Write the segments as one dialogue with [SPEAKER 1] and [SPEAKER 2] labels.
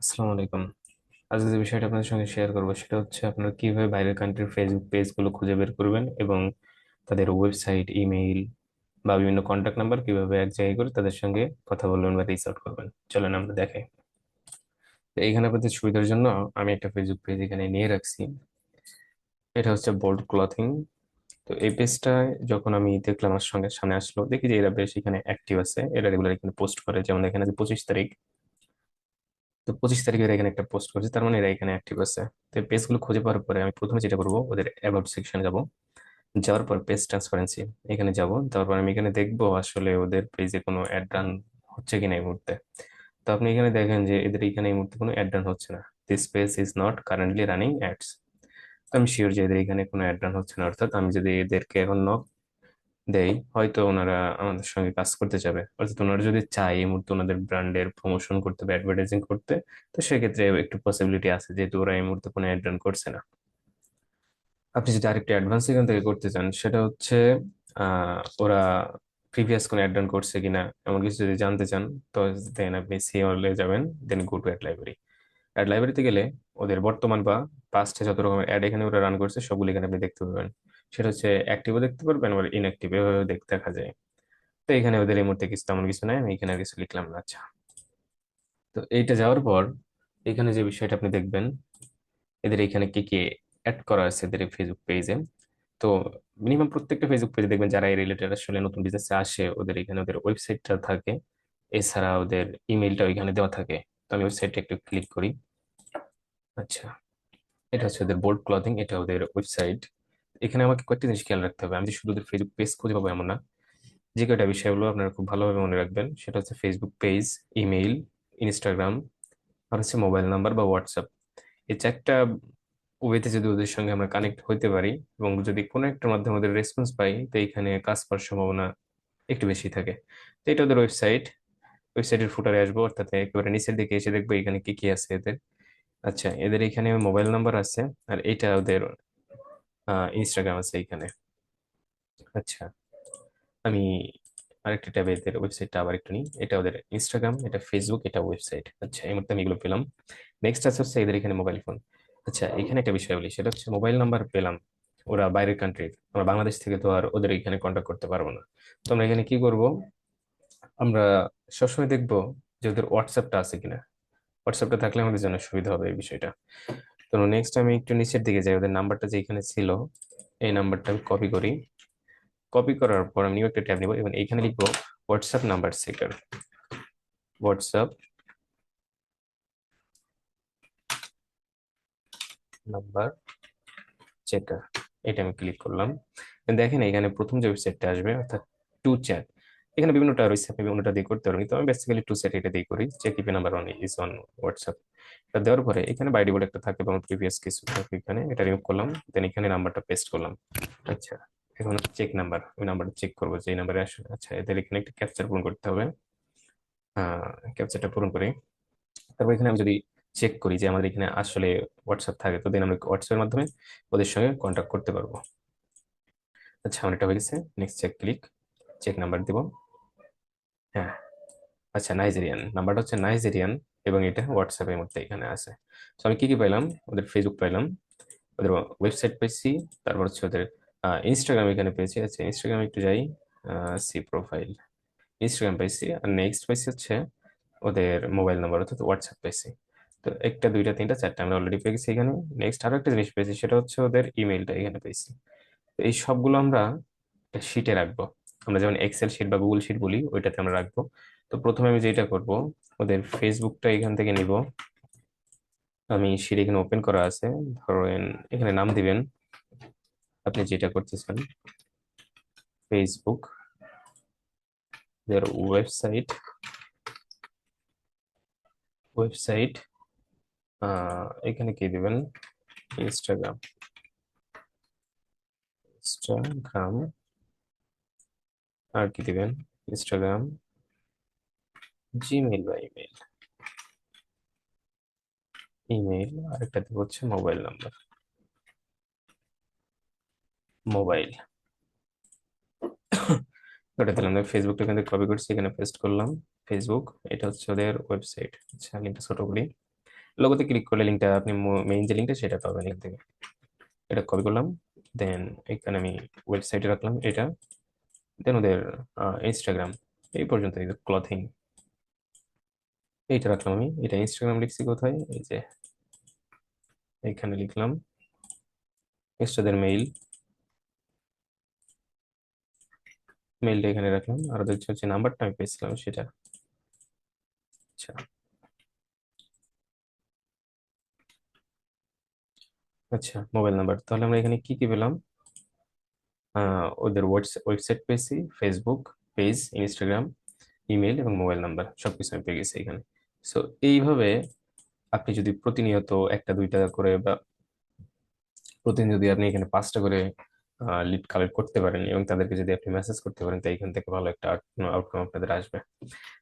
[SPEAKER 1] আসসালামু আলাইকুম। আজকে যে বিষয়টা আপনাদের সঙ্গে শেয়ার করবো সেটা হচ্ছে আপনারা কিভাবে বাইরের কান্ট্রির ফেসবুক পেজ গুলো খুঁজে বের করবেন এবং তাদের ওয়েবসাইট, ইমেইল বা বিভিন্ন কন্ট্যাক্ট নাম্বার কিভাবে এক জায়গায় করে তাদের সঙ্গে কথা বলবেন বা রিচ আউট করবেন। চলেন আমরা দেখাই। তো এইখানে আপনাদের সুবিধার জন্য আমি একটা ফেসবুক পেজ এখানে নিয়ে রাখছি। এটা হচ্ছে বোল্ড ক্লথিং। তো এই পেজটা যখন আমি দেখলাম, আমার সঙ্গে সামনে আসলো, দেখি যে এরা বেশ এখানে অ্যাক্টিভ আছে, এরা রেগুলার এখানে পোস্ট করে। যেমন এখানে যে 25 তারিখ, তো 25 তারিখে এরা এখানে একটা পোস্ট করেছে, তার মানে এরা এখানে অ্যাক্টিভ আছে। তো এই পেজগুলো খুঁজে পাওয়ার পরে আমি প্রথমে যেটা করবো, ওদের অ্যাবাউট সেকশনে যাব। যাওয়ার পর পেজ ট্রান্সপারেন্সি এখানে যাব। তারপর আমি এখানে দেখবো আসলে ওদের পেজে কোনো অ্যাড রান হচ্ছে কিনা এই মুহূর্তে। তো আপনি এখানে দেখেন যে এদের এখানে এই মুহূর্তে কোনো অ্যাড রান হচ্ছে না। This page is not currently running ads. তো আমি শিওর যে এদের এখানে কোনো অ্যাড রান হচ্ছে না, অর্থাৎ আমি যদি এদেরকে এখন নক দেই, হয়তো ওনারা আমাদের সঙ্গে কাজ করতে যাবে। অর্থাৎ ওনারা যদি চায় এই মুহূর্তে ওনাদের ব্র্যান্ডের প্রমোশন করতে বা অ্যাডভার্টাইজিং করতে, তো সেক্ষেত্রে একটু পসিবিলিটি আছে, যেহেতু ওরা এই মুহূর্তে কোনো অ্যাড রান করছে না। আপনি যদি আরেকটু অ্যাডভান্স এখান থেকে করতে চান, সেটা হচ্ছে ওরা প্রিভিয়াস কোনো অ্যাড রান করছে কিনা এমন কিছু যদি জানতে চান, তো দেন আপনি সিওলে যাবেন, then go to ad library. Ad library গেলে ওদের বর্তমান বা পাস্টে যত রকমের অ্যাড এখানে ওরা রান করছে সবগুলো এখানে আপনি দেখতে পাবেন। সেটা হচ্ছে অ্যাক্টিভও দেখতে পারবেন, আবার ইনঅ্যাক্টিভ এভাবে দেখতে দেখা যায়। তো এখানে ওদের এই মুহূর্তে কিছু তেমন কিছু নাই, আমি এখানে আর কিছু লিখলাম না। আচ্ছা, তো এইটা যাওয়ার পর এখানে যে বিষয়টা আপনি দেখবেন, এদের এখানে কি কি অ্যাড করা আছে এদের ফেসবুক পেজে। তো মিনিমাম প্রত্যেকটা ফেসবুক পেজে দেখবেন যারা এই রিলেটেড আসলে নতুন বিজনেসে আসে, ওদের এখানে ওদের ওয়েবসাইটটা থাকে। এছাড়া ওদের ইমেলটা ওইখানে দেওয়া থাকে। তো আমি ওয়েবসাইটটা একটু ক্লিক করি। আচ্ছা, এটা হচ্ছে ওদের বোল্ড ক্লথিং, এটা ওদের ওয়েবসাইট। এখানে আমাকে কয়েকটা জিনিস খেয়াল রাখতে হবে। আমি যে শুধু ওদের ফেসবুক পেজ খুঁজে পাবো এমন না। যে কয়টা বিষয়গুলো আপনারা খুব ভালোভাবে মনে রাখবেন, সেটা হচ্ছে ফেসবুক পেজ, ইমেইল, ইনস্টাগ্রাম, আর হচ্ছে মোবাইল নাম্বার বা হোয়াটসঅ্যাপ। এই চারটা ওয়েতে যদি ওদের সঙ্গে আমরা কানেক্ট হইতে পারি এবং যদি কোনো একটার মাধ্যমে ওদের রেসপন্স পাই, তো এখানে কাজ পাওয়ার সম্ভাবনা একটু বেশি থাকে। তো এটা ওদের ওয়েবসাইট। ওয়েবসাইটের ফুটারে আসবো, অর্থাৎ একেবারে নিচের দিকে এসে দেখবো এখানে কি কি আছে এদের। আচ্ছা, এদের এখানে মোবাইল নাম্বার আছে, আর এটা ওদের ইনস্টাগ্রাম আছে এখানে। আচ্ছা, আমি আরেকটা ট্যাবে এদের ওয়েবসাইটটা আবার একটু নিই। এটা ওদের ইনস্টাগ্রাম, এটা ফেসবুক, এটা ওয়েবসাইট। আচ্ছা, এই মুহূর্তে আমি এগুলো পেলাম। নেক্সট আছে হচ্ছে এদের এখানে মোবাইল ফোন। আচ্ছা, এখানে একটা বিষয় বলি, সেটা হচ্ছে মোবাইল নাম্বার পেলাম। ওরা বাইরের কান্ট্রির, আমরা বাংলাদেশ থেকে তো আর ওদের এখানে কন্ট্যাক্ট করতে পারবো না। তো আমরা এখানে কি করব, আমরা সবসময় দেখবো যে ওদের হোয়াটসঅ্যাপটা আছে কিনা। হোয়াটসঅ্যাপটা থাকলে আমাদের জন্য সুবিধা হবে এই বিষয়টা। তো নেক্সট আমি একটু নিচের দিকে যাই, ওদের নাম্বারটা যে এখানে ছিল, এই নাম্বারটা আমি কপি করি। কপি করার পর আমি নিউ একটা ট্যাব নিব এবং এখানে লিখবো WhatsApp number checker. WhatsApp number checker, এটা আমি ক্লিক করলাম। দেখেন এখানে প্রথম যে ওয়েবসাইটটা আসবে, অর্থাৎ টু চ্যাট। এখানে বিভিন্নটা রয়েছে, আপনি বিভিন্নটা দিয়ে করতে পারবেন, কিন্তু আমি বেসিক্যালি টু চ্যাট এটা দিয়ে করি। Check if number one is on WhatsApp. এটা দেওয়ার পরে এখানে বাই ডিফল্ট একটা থাকে, এবং প্রিভিয়াস কিছু থাকে এখানে, এটা রিমুভ করলাম। দেন এখানে নাম্বারটা পেস্ট করলাম। আচ্ছা, এখন চেক নাম্বার, ওই নাম্বারটা চেক করবো যে এই নাম্বারে আসলে। আচ্ছা, এদের এখানে একটা ক্যাপচার পূরণ করতে হবে। ক্যাপচারটা পূরণ করি। তারপর এখানে আমি যদি চেক করি যে আমাদের এখানে আসলে হোয়াটসঅ্যাপ থাকে, তো দেন আমরা হোয়াটসঅ্যাপের মাধ্যমে ওদের সঙ্গে কন্ট্যাক্ট করতে পারবো। আচ্ছা, আমার এটা হয়ে গেছে। Next check click, check number দিব। হ্যাঁ, আচ্ছা, নাইজেরিয়ান নাম্বারটা হচ্ছে নাইজেরিয়ান, এবং এটা হোয়াটসঅ্যাপের মধ্যে এখানে আছে। তো আমি কি কি পাইলাম, ওদের ফেসবুক পাইলাম, ওদের ওয়েবসাইট পেয়েছি, তারপর হচ্ছে ওদের ইনস্টাগ্রাম এখানে পেয়েছি। আচ্ছা, ইনস্টাগ্রামে একটু যাই, সি প্রোফাইল, ইনস্টাগ্রাম পাইছি। আর নেক্সট পাইছি হচ্ছে ওদের মোবাইল নাম্বার, অর্থাৎ হোয়াটসঅ্যাপ পাইছি। তো একটা, দুইটা, তিনটা, চারটা আমরা অলরেডি পেয়ে গেছি এখানে। নেক্সট আরো একটা জিনিস পেয়েছি, সেটা হচ্ছে ওদের ইমেলটা এখানে পেয়েছি। তো এই সবগুলো আমরা শিটে রাখবো। আমরা যেমন এক্সেল শিট বা গুগল শিট বলি, ওইটাতে আমরা রাখবো। তো প্রথমে আমি যেটা করব, ওদের ফেসবুকটা এখান থেকে নিব। আমি শিট এখানে ওপেন করা আছে, ধরেন এখানে নাম দিবেন আপনি যেটা করতেছেন, ফেসবুক, দের ওয়েবসাইট, ওয়েবসাইট, এখানে কি দিবেন, ইনস্টাগ্রাম, ইনস্টাগ্রাম, আর কি দিবেন, ইনস্টাগ্রাম, জিমেইল বা ইমেল, ইমেল, আরেকটা দিব হচ্ছে মোবাইল নাম্বার, মোবাইল। ওটা দিলাম। ফেসবুকটা কিন্তু কপি করছি, এখানে পেস্ট করলাম। ফেসবুক, এটা হচ্ছে ওদের ওয়েবসাইট। আচ্ছা, লিঙ্কটা ছোট করি। লোগোতে ক্লিক করলে লিঙ্কটা আপনি মেইন যে লিঙ্কটা সেটা পাবেন এখান থেকে। এটা কপি করলাম, দেন এখানে আমি ওয়েবসাইটে রাখলাম এটা, দেন ওদের ইনস্টাগ্রাম এই পর্যন্ত, এই ক্লথিং এইটা রাখলাম আমি। এটা ইনস্টাগ্রাম লিখছি কোথায়, এই যে এখানে লিখলাম। নেক্সট ওদের মেইল, মেইলটা এখানে রাখলাম, আর ওদের হচ্ছে নাম্বারটা আমি পেয়েছিলাম সেটা। আচ্ছা, আচ্ছা মোবাইল নাম্বার, তাহলে আমরা এখানে কি কি পেলাম? ওদের ওয়েবসাইট পেয়েছি, ফেসবুক পেজ, ইনস্টাগ্রাম, ইমেল এবং মোবাইল নাম্বার সবকিছু আমি পেয়ে গেছি এখানে। সো এইভাবে আপনি যদি প্রতিনিয়ত একটা দুইটা করে বা প্রতিদিন যদি আপনি এখানে 5টা করে লিড কালেক্ট করতে পারেন এবং তাদেরকে যদি আপনি মেসেজ করতে পারেন, তাই এখান থেকে ভালো একটা আউটকাম আপনাদের আসবে।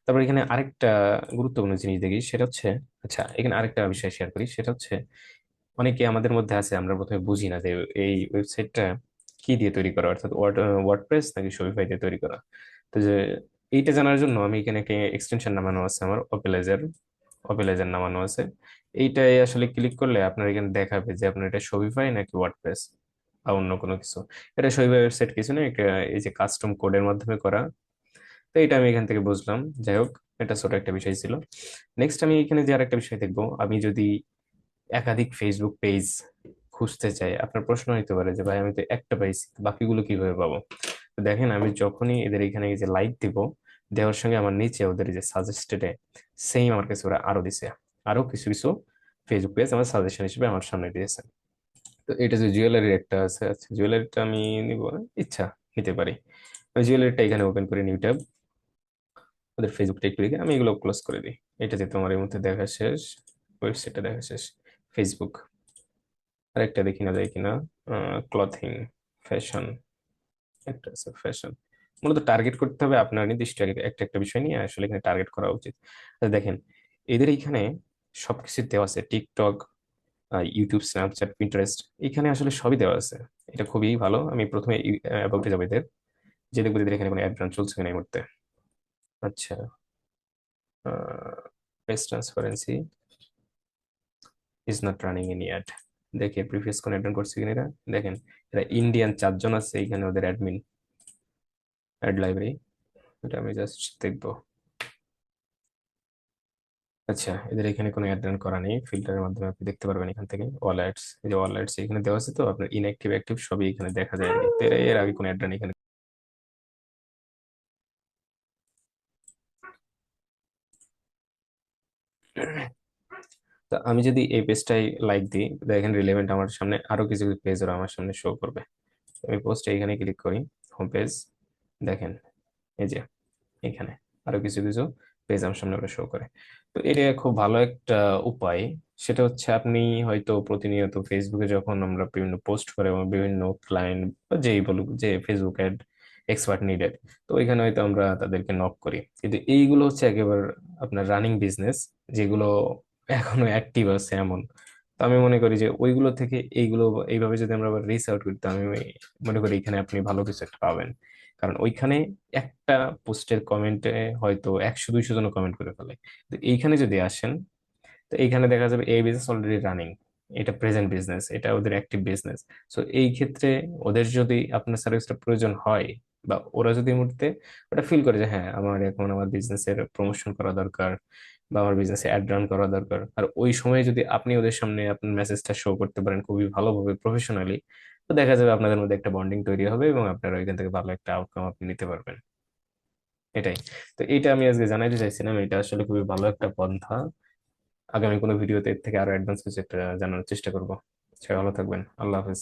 [SPEAKER 1] তারপর এখানে আরেকটা গুরুত্বপূর্ণ জিনিস দেখি, সেটা হচ্ছে, আচ্ছা এখানে আরেকটা বিষয় শেয়ার করি, সেটা হচ্ছে অনেকে আমাদের মধ্যে আছে, আমরা প্রথমে বুঝি না যে এই ওয়েবসাইটটা কি দিয়ে তৈরি করা, অর্থাৎ ওয়ার্ডপ্রেস নাকি শপিফাই দিয়ে তৈরি করা। তো যে এইটা জানার জন্য আমি এখানে একটা এক্সটেনশন নামানো আছে আমার, অপেলাইজার, অপেলাইজার নামানো আছে। এইটাই আসলে ক্লিক করলে আপনার এখানে দেখাবে যে আপনার এটা শপিফাই নাকি ওয়ার্ডপ্রেস বা অন্য কোনো কিছু। এটা শপিফাই ওয়েবসাইট কিছু না, এটা এই যে কাস্টম কোডের মাধ্যমে করা। তো এটা আমি এখান থেকে বুঝলাম, যাই হোক, এটা ছোট একটা বিষয় ছিল। নেক্সট আমি এখানে যে আরেকটা বিষয় দেখবো, আমি যদি একাধিক ফেসবুক পেজ খুঁজতে চাই, আপনার প্রশ্ন হইতে পারে যে ভাই আমি তো একটা পাইছি, বাকিগুলো কিভাবে পাবো? তো দেখেন, আমি যখনই এদের এখানে এই যে লাইক দিব, দেওয়ার সঙ্গে আমার নিচে ওদের যে সাজেস্টেডে সেম আমার কাছে ওরা আরো দিছে, আরো কিছু কিছু ফেসবুক পেজ আমার সাজেশন হিসেবে আমার সামনে দিয়েছে। তো এটা যে জুয়েলারির একটা আছে, আচ্ছা জুয়েলারিটা আমি নিব, ইচ্ছা নিতে পারি। জুয়েলারিটা এখানে ওপেন করে নিউ ট্যাব, ওদের ফেসবুকটা একটু লিখে আমি এগুলো ক্লোজ করে দিই। এটা যে তোমার এই মধ্যে দেখা শেষ, ওয়েবসাইটটা দেখা শেষ, ফেসবুক। আরেকটা দেখি না যায় কিনা, ক্লথিং, ফ্যাশন, একটা আছে ফ্যাশন। মূলত টার্গেট করতে হবে আপনার নির্দিষ্ট একটা একটা বিষয় নিয়ে, আসলে এখানে টার্গেট করা উচিত। আচ্ছা দেখেন, এদের এখানে সবকিছু দেওয়া আছে, টিকটক, ইউটিউব, স্ন্যাপচ্যাট, পিন্টারেস্ট, এখানে আসলে সবই দেওয়া আছে। এটা খুবই ভালো। আমি প্রথমে অ্যাবাউটে যাবো এদের, যে দেখবো এদের এখানে কোনো অ্যাড রান চলছে কিনা এই মুহূর্তে। আচ্ছা, page transparency is not running any ad. দেখে প্রিভিয়াস কোন অ্যাড রান করছে কিনা এরা। দেখেন, এরা ইন্ডিয়ান 4 জন আছে এখানে, ওদের অ্যাডমিন, অ্যাড লাইব্রেরি। এটা আমি জাস্ট দেখবো। আচ্ছা, এদের এখানে কোনো অ্যাড রান করা নেই, ফিল্টারের মাধ্যমে আপনি দেখতে পারবেন এখান থেকে। অল অ্যাডস, এই যে অল অ্যাডস এখানে দেওয়া আছে, তো আপনার ইনঅ্যাক্টিভ অ্যাক্টিভ সবই এখানে দেখা যায় আর কি। তো এর আগে কোনো অ্যাড রান এখানে। তো আমি যদি এই পেজটাই লাইক দিই, দেখেন রিলেভেন্ট আমার সামনে আরো কিছু পেজ ওরা আমার সামনে শো করবে। আমি পোস্টে এখানে ক্লিক করি, হোম পেজ, দেখেন এই যে এখানে আরো কিছু কিছু পেজ আমার সামনে ওরা শো করে। তো এটা খুব ভালো একটা উপায়। সেটা হচ্ছে আপনি হয়তো প্রতিনিয়ত ফেসবুকে যখন আমরা বিভিন্ন পোস্ট করে এবং বিভিন্ন ক্লায়েন্ট বা যেই বলুক যে ফেসবুক অ্যাড এক্সপার্ট নিডেড, তো ওইখানে হয়তো আমরা তাদেরকে নক করি। কিন্তু এইগুলো হচ্ছে একেবারে আপনার রানিং বিজনেস, যেগুলো এখনো অ্যাক্টিভ আছে এমন। তো আমি মনে করি যে ওইগুলো থেকে এইগুলো এইভাবে যদি আমরা রিচ আউট করি, তো আমি মনে করি এখানে আপনি ভালো কিছু একটা পাবেন। কারণ ওইখানে একটা পোস্টের কমেন্টে হয়তো 100 200 জন কমেন্ট করে ফেলে। তো এইখানে যদি আসেন, তো এইখানে দেখা যাবে এই বিজনেস অলরেডি রানিং, এটা প্রেজেন্ট বিজনেস, এটা ওদের অ্যাক্টিভ বিজনেস। সো এই ক্ষেত্রে ওদের যদি আপনার সার্ভিসটা প্রয়োজন হয়, বা ওরা যদি এই মুহূর্তে ওটা ফিল করে যে হ্যাঁ আমার এখন আমার বিজনেসের প্রমোশন করা দরকার, বা আমার বিজনেসে অ্যাড রান করা দরকার, আর ওই সময় যদি আপনি ওদের সামনে আপনার মেসেজটা শো করতে পারেন খুবই ভালোভাবে প্রফেশনালি, তো দেখা যাবে আপনাদের মধ্যে একটা বন্ডিং তৈরি হবে এবং আপনারা ওইখান থেকে ভালো একটা আউটকাম আপনি নিতে পারবেন। এটাই। তো এটা আমি আজকে জানাইতে চাইছিলাম, এটা আসলে খুবই ভালো একটা পন্থা। আগামী কোনো ভিডিওতে এর থেকে আরো অ্যাডভান্স কিছু একটা জানার চেষ্টা করবো। সবাই ভালো থাকবেন, আল্লাহ হাফেজ।